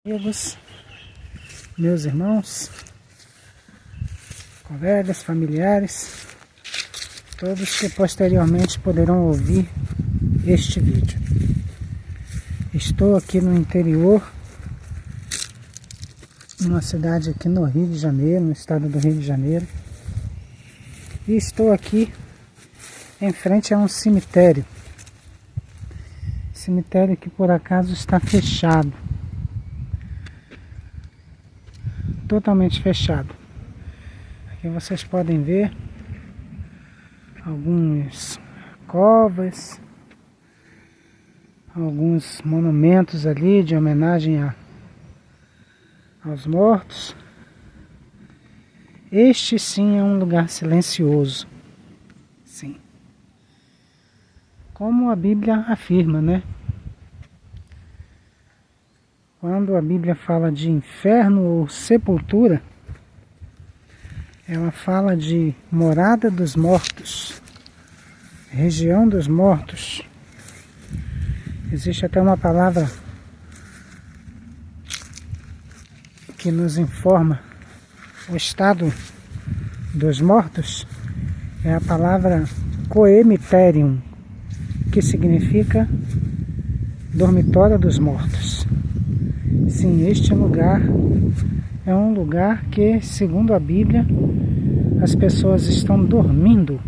Amigos, meus irmãos, colegas, familiares, todos que posteriormente poderão ouvir este vídeo. Estou aqui no interior, numa cidade aqui no Rio de Janeiro, no estado do Rio de Janeiro, e estou aqui em frente a um cemitério que por acaso está fechado. Totalmente fechado. Aqui vocês podem ver algumas covas, alguns monumentos ali de homenagem aos mortos. Este sim é um lugar silencioso. Sim. Como a Bíblia afirma, né? Quando a Bíblia fala de inferno ou sepultura, ela fala de morada dos mortos, região dos mortos. Existe até uma palavra que nos informa o estado dos mortos, é a palavra coemiterium, que significa dormitório dos mortos. Sim, este lugar é um lugar que, segundo a Bíblia, as pessoas estão dormindo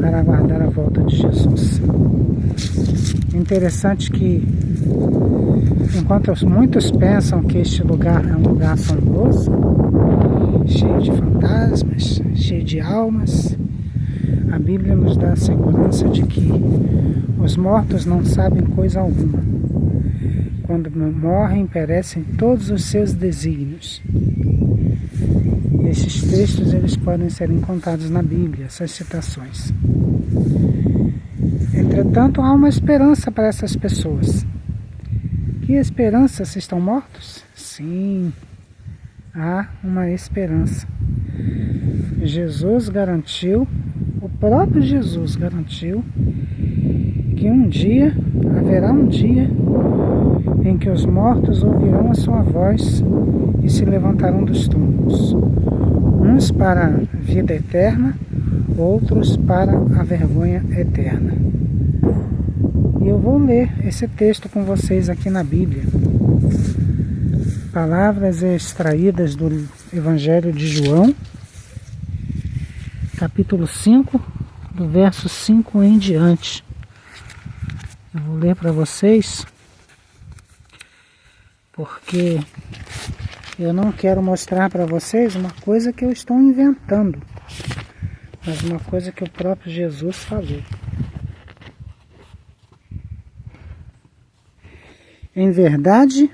para aguardar a volta de Jesus. Interessante que, enquanto muitos pensam que este lugar é um lugar assombroso, cheio de fantasmas, cheio de almas, a Bíblia nos dá a segurança de que os mortos não sabem coisa alguma. Quando morrem, perecem todos os seus desígnios. E esses textos eles podem ser encontrados na Bíblia, essas citações. Entretanto, há uma esperança para essas pessoas. Que esperança se estão mortos? Sim, há uma esperança. Jesus garantiu, o próprio Jesus garantiu, que haverá um dia em que os mortos ouvirão a sua voz e se levantarão dos túmulos, uns para a vida eterna, outros para a vergonha eterna. E eu vou ler esse texto com vocês aqui na Bíblia. Palavras extraídas do Evangelho de João, capítulo 5, do verso 5 em diante. Eu vou ler para vocês, porque eu não quero mostrar para vocês uma coisa que eu estou inventando, mas uma coisa que o próprio Jesus falou. Em verdade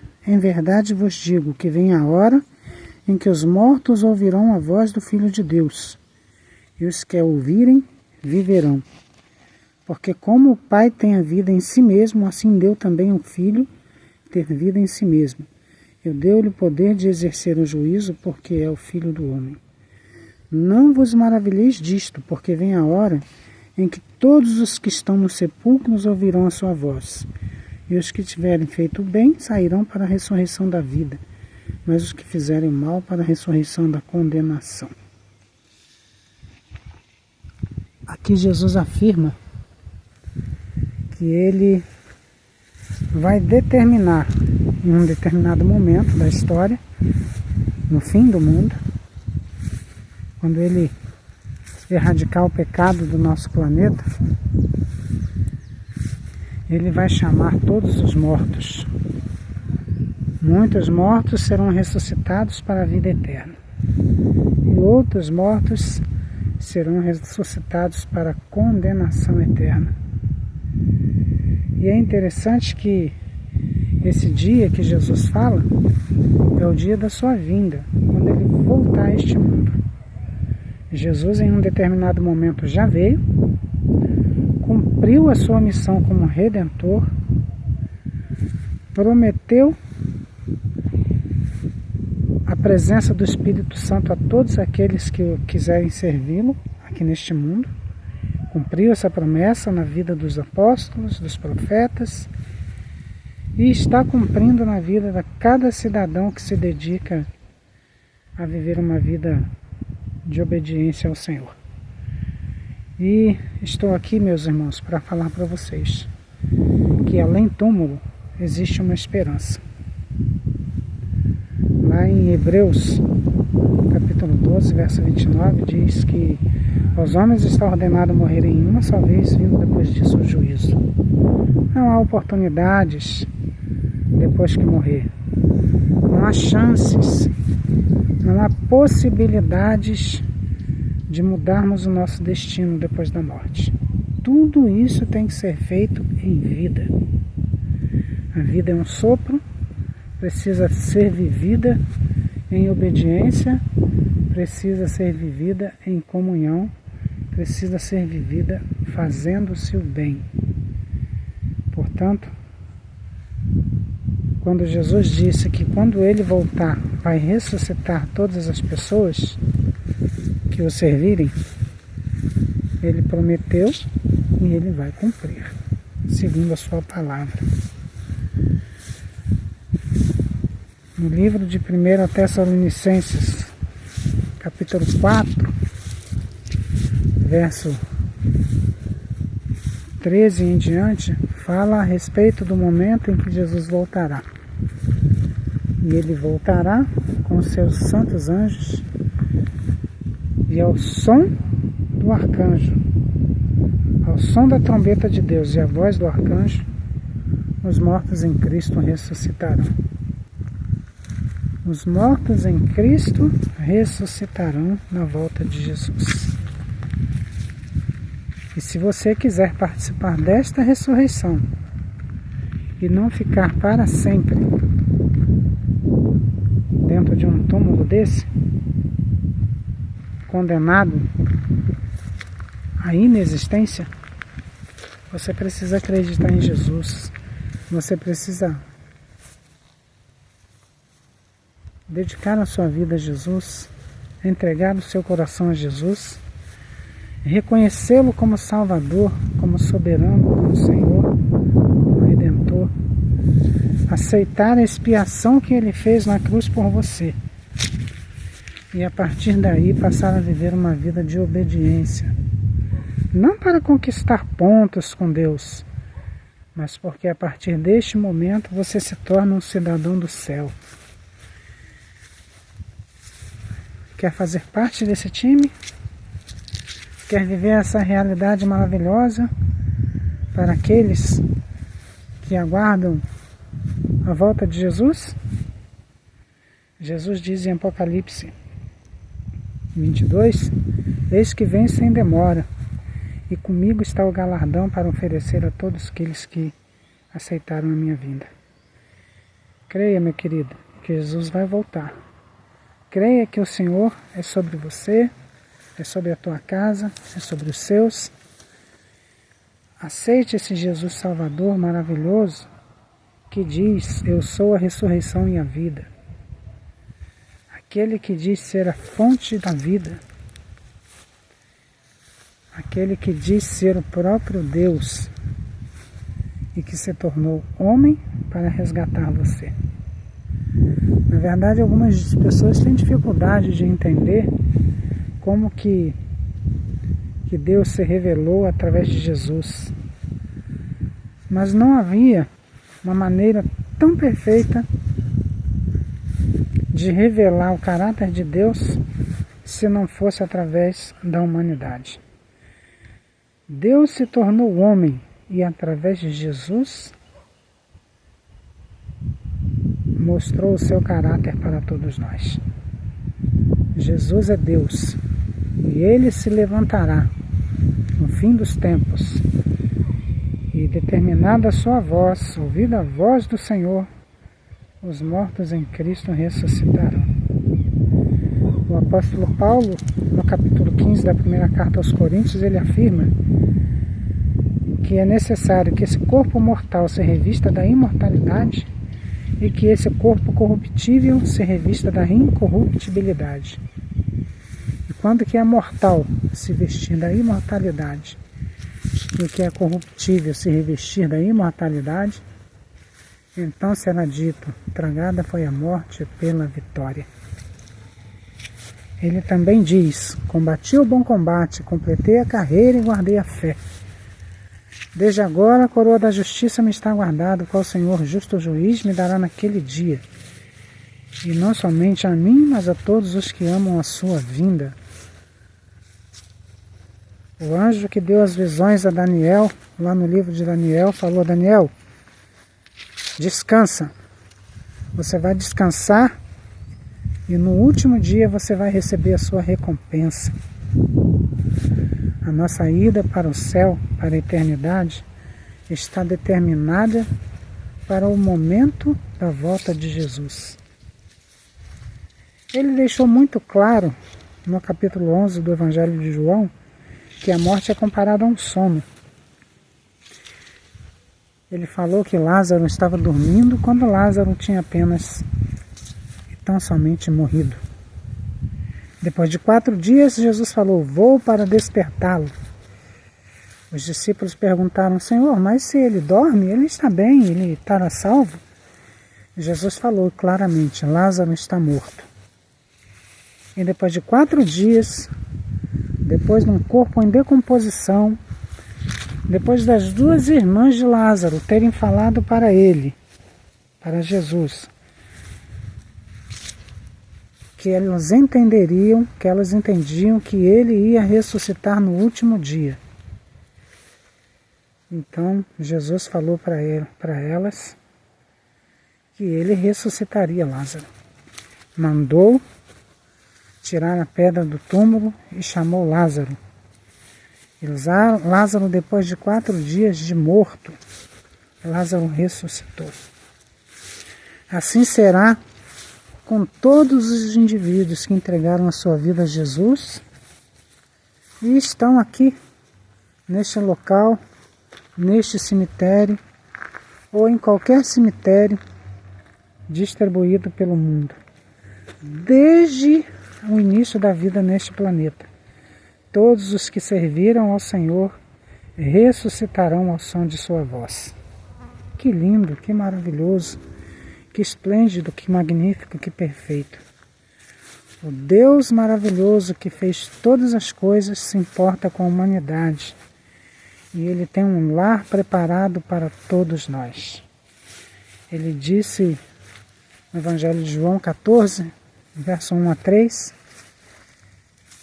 vos digo que vem a hora em que os mortos ouvirão a voz do Filho de Deus, e os que a ouvirem viverão. Porque como o Pai tem a vida em si mesmo, assim deu também o Filho ter vida em si mesmo. Eu deu-lhe o poder de exercer o juízo, porque é o Filho do homem. Não vos maravilheis disto, porque vem a hora em que todos os que estão nos sepulcros ouvirão a sua voz. E os que tiverem feito bem sairão para a ressurreição da vida, mas os que fizerem mal para a ressurreição da condenação. Aqui Jesus afirma que ele vai determinar, em um determinado momento da história, no fim do mundo, quando ele erradicar o pecado do nosso planeta, ele vai chamar todos os mortos. Muitos mortos serão ressuscitados para a vida eterna, e outros mortos serão ressuscitados para a condenação eterna. E é interessante que esse dia que Jesus fala é o dia da sua vinda, quando ele voltar a este mundo. Jesus em um determinado momento já veio, cumpriu a sua missão como Redentor, prometeu a presença do Espírito Santo a todos aqueles que quiserem servi-lo aqui neste mundo, cumpriu essa promessa na vida dos apóstolos, dos profetas, e está cumprindo na vida de cada cidadão que se dedica a viver uma vida de obediência ao Senhor. E estou aqui, meus irmãos, para falar para vocês que além do túmulo existe uma esperança. Lá em Hebreus, capítulo 12, verso 29, diz que aos homens está ordenado morrerem uma só vez, vindo depois disso o juízo. Não há oportunidades depois que morrer. Não há chances, não há possibilidades de mudarmos o nosso destino depois da morte. Tudo isso tem que ser feito em vida. A vida é um sopro, precisa ser vivida em obediência, precisa ser vivida em comunhão, precisa ser vivida fazendo-se o bem. Portanto, quando Jesus disse que quando Ele voltar vai ressuscitar todas as pessoas que o servirem, Ele prometeu e Ele vai cumprir, segundo a sua palavra. No livro de 1 Tessalonicenses, capítulo 4, verso 13 em diante, fala a respeito do momento em que Jesus voltará. E Ele voltará com seus santos anjos e ao som do arcanjo, ao som da trombeta de Deus e a voz do arcanjo, os mortos em Cristo ressuscitarão. Os mortos em Cristo ressuscitarão na volta de Jesus. E se você quiser participar desta ressurreição e não ficar para sempre dentro de um túmulo desse, condenado à inexistência, você precisa acreditar em Jesus. Você precisa dedicar a sua vida a Jesus, entregar o seu coração a Jesus, reconhecê-lo como Salvador, como soberano, como Senhor, como Redentor, aceitar a expiação que Ele fez na cruz por você e a partir daí passar a viver uma vida de obediência, não para conquistar pontos com Deus, mas porque a partir deste momento você se torna um cidadão do céu. Quer fazer parte desse time? Quer viver essa realidade maravilhosa para aqueles que aguardam a volta de Jesus? Jesus diz em Apocalipse 22, eis que vem sem demora, e comigo está o galardão para oferecer a todos aqueles que aceitaram a minha vinda. Creia, meu querido, que Jesus vai voltar. Creia que o Senhor é sobre você, é sobre a tua casa, é sobre os seus. Aceite esse Jesus Salvador maravilhoso que diz, eu sou a ressurreição e a vida. Aquele que diz ser a fonte da vida. Aquele que diz ser o próprio Deus e que se tornou homem para resgatar você. Na verdade, algumas pessoas têm dificuldade de entender como que Deus se revelou através de Jesus. Mas não havia uma maneira tão perfeita de revelar o caráter de Deus se não fosse através da humanidade. Deus se tornou homem e através de Jesus mostrou o seu caráter para todos nós. Jesus é Deus e Ele se levantará no fim dos tempos e determinada a sua voz, ouvida a voz do Senhor, os mortos em Cristo ressuscitarão. O apóstolo Paulo, no capítulo 15 da primeira carta aos Coríntios, ele afirma que é necessário que esse corpo mortal se revista da imortalidade e que esse corpo corruptível se revista da incorruptibilidade. E quando que é mortal se vestir da imortalidade e o que é corruptível se revestir da imortalidade, Então será dito: tragada foi a morte pela vitória. Ele também diz: combati o bom combate, completei a carreira e guardei a fé. Desde agora a coroa da justiça me está guardada, qual o Senhor justo juiz me dará naquele dia. E não somente a mim, mas a todos os que amam a sua vinda. O anjo que deu as visões a Daniel, lá no livro de Daniel, falou: Daniel, descansa. Você vai descansar e no último dia você vai receber a sua recompensa. A nossa ida para o céu, para a eternidade, está determinada para o momento da volta de Jesus. Ele deixou muito claro, no capítulo 11 do Evangelho de João, que a morte é comparada a um sono. Ele falou que Lázaro estava dormindo quando Lázaro tinha apenas e tão somente morrido. Depois de 4 dias, Jesus falou: vou para despertá-lo. Os discípulos perguntaram: Senhor, mas se ele dorme, ele está bem, ele estará salvo? Jesus falou claramente: Lázaro está morto. E depois de 4 dias, depois de um corpo em decomposição, depois das 2 irmãs de Lázaro terem falado para ele, para Jesus, que elas entendiam que ele ia ressuscitar no último dia. Então Jesus falou para elas que ele ressuscitaria Lázaro. Mandou tirar a pedra do túmulo e chamou Lázaro. E Lázaro, depois de 4 dias de morto, Lázaro ressuscitou. Assim será com todos os indivíduos que entregaram a sua vida a Jesus e estão aqui, neste local, neste cemitério, ou em qualquer cemitério distribuído pelo mundo. Desde o início da vida neste planeta, todos os que serviram ao Senhor ressuscitarão ao som de sua voz. Que lindo, que maravilhoso, que esplêndido, que magnífico, que perfeito. O Deus maravilhoso que fez todas as coisas se importa com a humanidade. E Ele tem um lar preparado para todos nós. Ele disse no Evangelho de João 14, verso 1 a 3,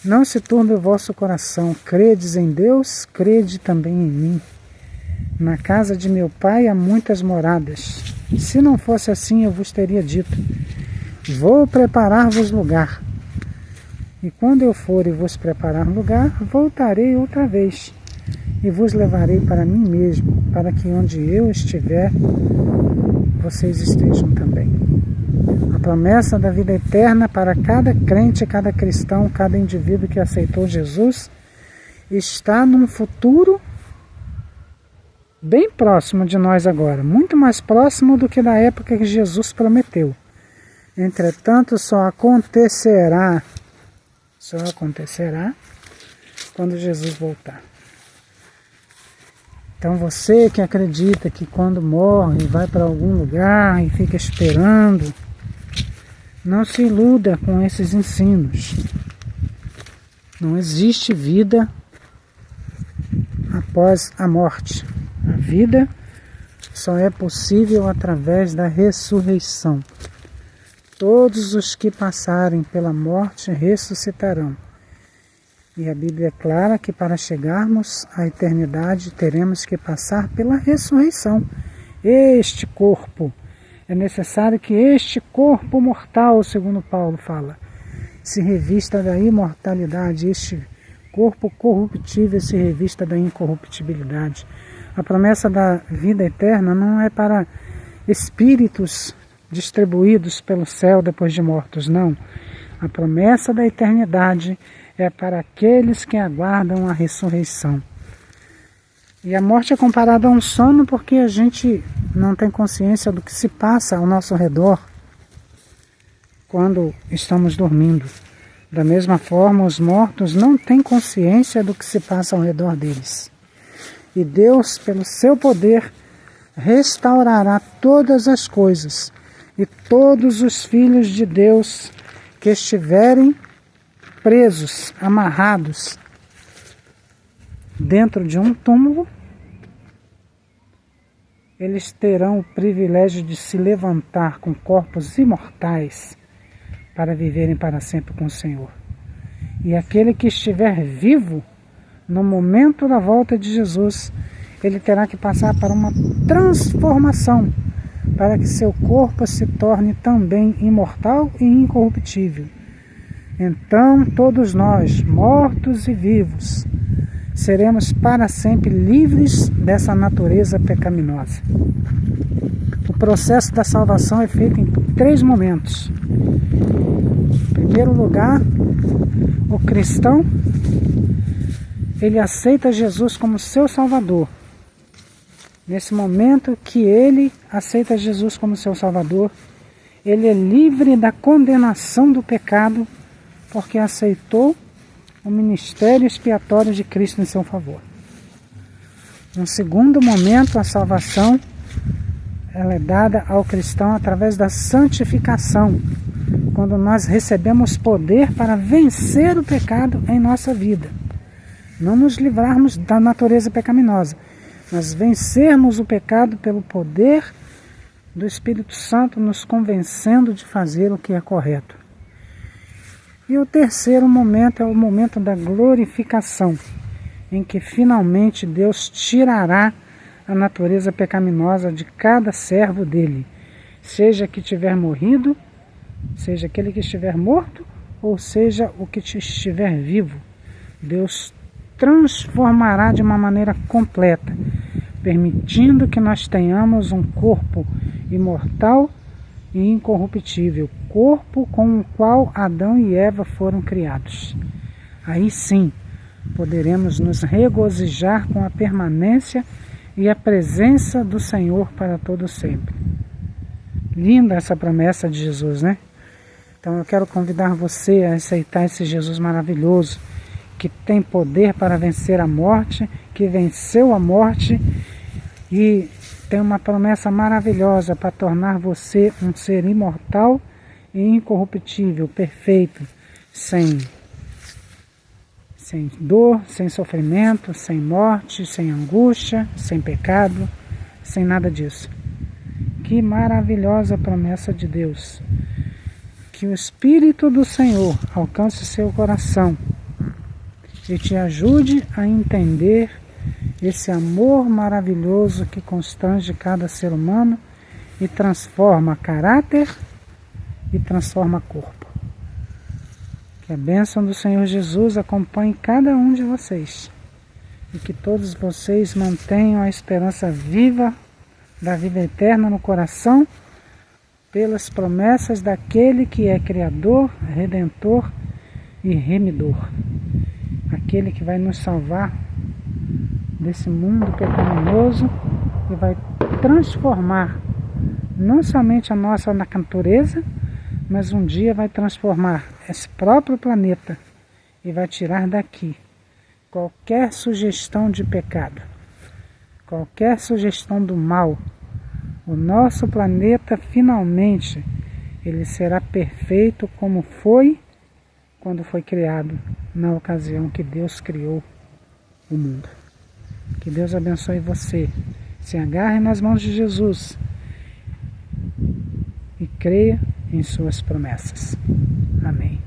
não se turbe o vosso coração, credes em Deus, crede também em mim. Na casa de meu Pai há muitas moradas. Se não fosse assim, eu vos teria dito: vou preparar-vos lugar. E quando eu for e vos preparar lugar, voltarei outra vez, e vos levarei para mim mesmo, para que onde eu estiver, vocês estejam também. A promessa da vida eterna para cada crente, cada cristão, cada indivíduo que aceitou Jesus, está num futuro bem próximo de nós agora, muito mais próximo do que da época que Jesus prometeu. Entretanto, só acontecerá quando Jesus voltar. Então você que acredita que quando morre vai para algum lugar e fica esperando, não se iluda com esses ensinos. Não existe vida após a morte. A vida só é possível através da ressurreição. Todos os que passarem pela morte ressuscitarão. E a Bíblia é clara que para chegarmos à eternidade teremos que passar pela ressurreição. Este corpo, é necessário que este corpo mortal, segundo Paulo fala, se revista da imortalidade, este corpo corruptível se revista da incorruptibilidade. A promessa da vida eterna não é para espíritos distribuídos pelo céu depois de mortos, não. A promessa da eternidade é para aqueles que aguardam a ressurreição. E a morte é comparada a um sono porque a gente não tem consciência do que se passa ao nosso redor quando estamos dormindo. Da mesma forma, os mortos não têm consciência do que se passa ao redor deles. E Deus, pelo seu poder, restaurará todas as coisas, e todos os filhos de Deus que estiverem presos, amarrados dentro de um túmulo, eles terão o privilégio de se levantar com corpos imortais para viverem para sempre com o Senhor. E aquele que estiver vivo no momento da volta de Jesus, ele terá que passar para uma transformação, para que seu corpo se torne também imortal e incorruptível. Então, todos nós, mortos e vivos, seremos para sempre livres dessa natureza pecaminosa. O processo da salvação é feito em 3 momentos. Em primeiro lugar, o cristão, ele aceita Jesus como seu Salvador. Nesse momento que ele aceita Jesus como seu Salvador, ele é livre da condenação do pecado, porque aceitou o ministério expiatório de Cristo em seu favor. No segundo momento, a salvação ela é dada ao cristão através da santificação, quando nós recebemos poder para vencer o pecado em nossa vida. Não nos livrarmos da natureza pecaminosa, mas vencermos o pecado pelo poder do Espírito Santo nos convencendo de fazer o que é correto. E o terceiro momento é o momento da glorificação, em que finalmente Deus tirará a natureza pecaminosa de cada servo dele, seja que tiver morrido, seja aquele que estiver morto, ou seja o que estiver vivo. Deus transformará de uma maneira completa, permitindo que nós tenhamos um corpo imortal e incorruptível, corpo com o qual Adão e Eva foram criados. Aí sim, poderemos nos regozijar com a permanência e a presença do Senhor para todo sempre. Linda essa promessa de Jesus, né? Então eu quero convidar você a aceitar esse Jesus maravilhoso, que tem poder para vencer a morte, que venceu a morte e tem uma promessa maravilhosa para tornar você um ser imortal e incorruptível, perfeito, sem dor, sem sofrimento, sem morte, sem angústia, sem pecado, sem nada disso. Que maravilhosa promessa de Deus! Que o Espírito do Senhor alcance seu coração e te ajude a entender esse amor maravilhoso que constrange cada ser humano e transforma caráter e transforma corpo. Que a bênção do Senhor Jesus acompanhe cada um de vocês e que todos vocês mantenham a esperança viva da vida eterna no coração pelas promessas daquele que é Criador, Redentor e Remidor. Aquele que vai nos salvar desse mundo pecaminoso e vai transformar não somente a nossa natureza, mas um dia vai transformar esse próprio planeta e vai tirar daqui qualquer sugestão de pecado, qualquer sugestão do mal. O nosso planeta finalmente ele será perfeito como foi quando foi criado, na ocasião que Deus criou o mundo. Que Deus abençoe você. Se agarre nas mãos de Jesus e creia em suas promessas. Amém.